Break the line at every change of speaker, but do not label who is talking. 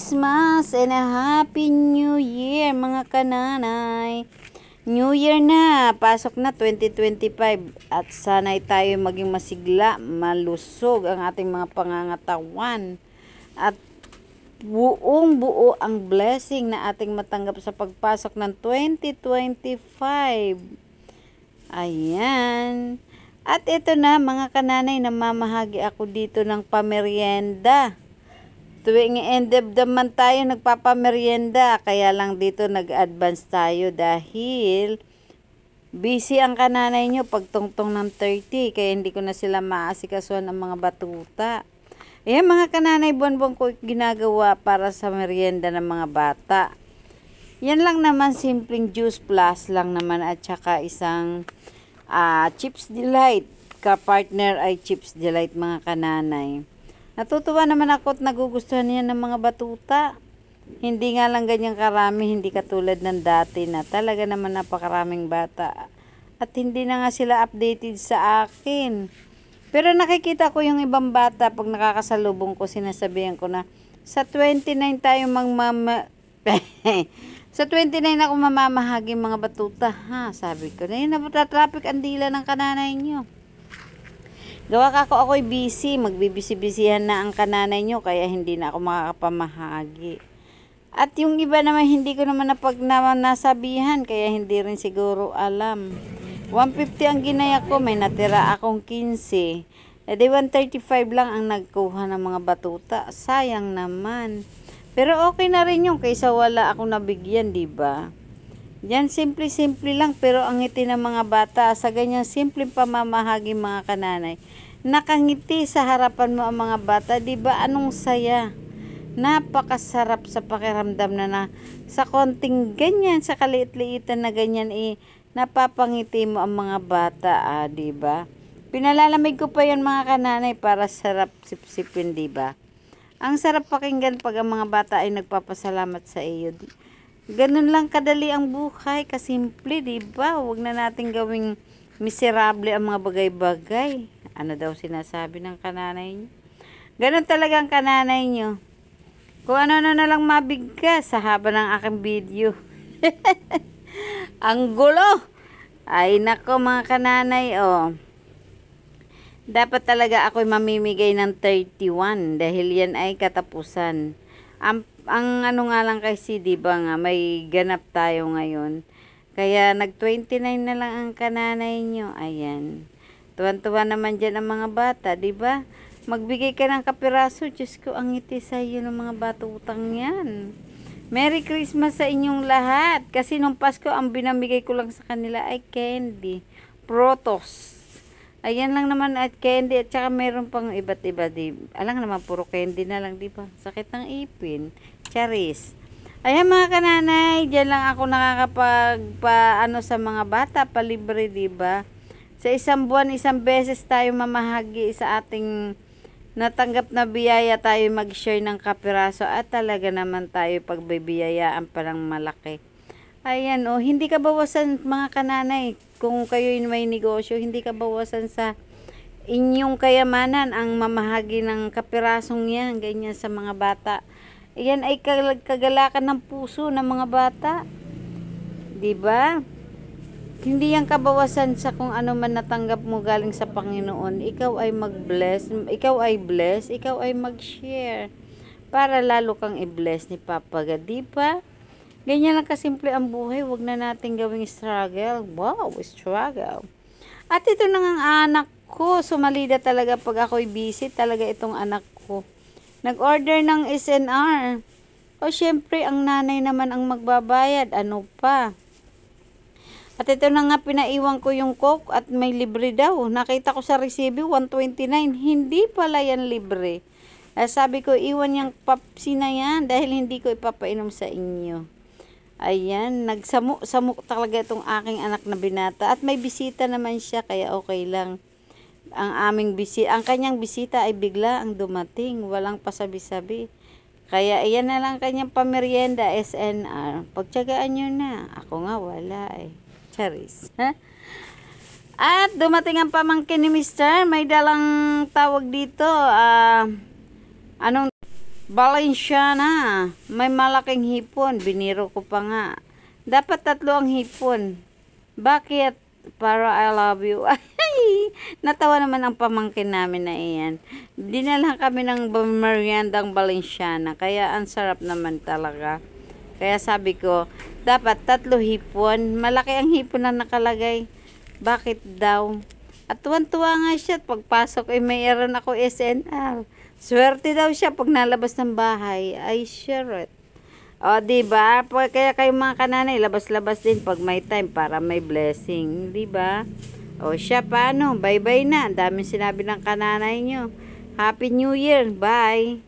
Christmas and a Happy New Year mga kananay. New Year na, pasok na 2025 at sana'y tayo maging masigla, malusog ang ating mga pangangatawan at buong buo ang blessing na ating matanggap sa pagpasok ng 2025. Ayan. At ito na mga kananay, namamahagi ako dito ng pamerienda. Tuwing end of the month tayo nagpapamerienda, kaya lang dito nag-advance tayo dahil busy ang kananay nyo pagtungtong ng 30, kaya hindi ko na sila maasikasuhan ng mga batuta. Ayan mga kananay, buwan-buwan ko ginagawa para sa merienda ng mga bata. Yan lang naman, simpleng juice plus lang naman at saka isang Chips Delight. Ka-partner ay Chips Delight mga kananay. Natutuwa naman ako at nagugustuhan yan ng mga batuta. Hindi nga lang ganyan karami, hindi katulad ng dati na talaga naman napakaraming bata. At hindi na nga sila updated sa akin. Pero nakikita ko yung ibang bata pag nakakasalubong ko, sinasabihan ko na sa 29 tayo sa 29 ako mamamahagi mga batuta. Ha, sabi ko na yun, napatraffic ang dila ng kananay nyo. Gawa ka ako'y busy, magbibisi-bisihan na ang kananay nyo, kaya hindi na ako makakapamahagi. At yung iba naman, hindi ko naman nasabihan, kaya hindi rin siguro alam. 150 ang ginayak ko, may natira akong 15. E di 135 lang ang nagkuha ng mga batuta. Sayang naman. Pero okay na rin yung kaysa wala akong nabigyan, diba? Yan, simple-simple lang, pero ang ngiti ng mga bata, sa ganyang simpleng pamamahagi mga kananay, nakangiti sa harapan mo ang mga bata, diba? Anong saya? Napakasarap sa pakiramdam na sa konting ganyan, sa kaliit-liitan na ganyan, napapangiti mo ang mga bata, diba? Pinalalamig ko pa yan mga kananay para sarap sipsipin, diba? Ang sarap pakinggan pag ang mga bata ay nagpapasalamat sa iyo. Ganun lang kadali ang buhay, kasimple, diba? Huwag na natin gawing miserable ang mga bagay-bagay. Ano daw sinasabi ng kananay nyo? Ganun talaga ang kananay nyo. Kung ano na lang mabigkas sa haba ng aking video. Ang gulo! Ay nako mga kananay, dapat talaga ako'y mamimigay ng 31 dahil yan ay katapusan. Ang ano nga lang kasi, diba nga, may ganap tayo ngayon. Kaya nag-29 na lang ang kananay nyo. Ayan. Tuwan-tuwa naman dyan ang mga bata, diba? Magbigay ka ng kapiraso. Diyos ko, ang ngiti sa iyo ng mga batutang yan. Merry Christmas sa inyong lahat. Kasi nung Pasko, ang binamigay ko lang sa kanila ay candy. Protos. Ayan lang naman at candy at saka meron pang iba't iba. Alang naman puro candy na lang, diba? Sakit ng ipin. Charis. Ayan mga kananay, dyan lang ako nakakapagpaano sa mga bata, palibre, diba? Sa isang buwan, isang beses tayo mamahagi sa ating natanggap na biyaya, tayo mag-share ng kapiraso at talaga naman tayo pagbibiyayaan pa ng malaki. Ayan hindi ka bawasan mga kananay. Kung kayo may negosyo, hindi ka bawasan sa inyong kayamanan ang mamahagi ng kapirasong yan, ganyan sa mga bata. Yan ay kagalakan ng puso ng mga bata. Diba? Hindi yan kabawasan sa kung ano man natanggap mo galing sa Panginoon. Ikaw ay mag-bless, ikaw ay bless, ikaw ay mag-share. Para lalo kang i-bless ni Papa God, diba? Ganyan lang kasimple ang buhay. Huwag na natin gawing struggle. Wow, struggle. At ito na ang anak ko. Sumalida talaga pag ako'y busy. Talaga itong anak ko. Nag-order ng SNR. O syempre, ang nanay naman ang magbabayad. Ano pa? At ito na nga, pinaiwan ko yung Coke at may libre daw. Nakita ko sa resibo, 129. Hindi pala yan libre. Sabi ko, iwan yung Pepsi na yan dahil hindi ko ipapainom sa inyo. Ayan, nagsamuk talaga itong aking anak na binata. At may bisita naman siya, kaya okay lang. Ang kanyang bisita ay bigla ang dumating. Walang pasabi-sabi. Kaya iyan na lang kanyang pamerienda, SNR. Pagtyagaan nyo na. Ako nga wala Charis. At dumating ang pamangkin ni Mr. May dalang tawag dito. Anong Balenciana. May malaking hipon. Biniro ko pa nga. Dapat 3 ang hipon. Bakit? Para I love you. Ay, natawa naman ang pamangkin namin na iyan. Dinala kami ng meriendang Balenciana. Kaya ang sarap naman talaga. Kaya sabi ko, dapat 3 hipon. Malaki ang hipon na nakalagay. Bakit daw? At tuwan-tuwa nga siya. At pagpasok ay mayroon ako SNR. Swerte daw siya pag nalabas ng bahay. Ay, shit. O, diba? Kaya kayo mga kananay, labas-labas din pag may time para may blessing. Diba? O, siya paano? Bye-bye na. Ang daming sinabi ng kananay nyo. Happy New Year. Bye.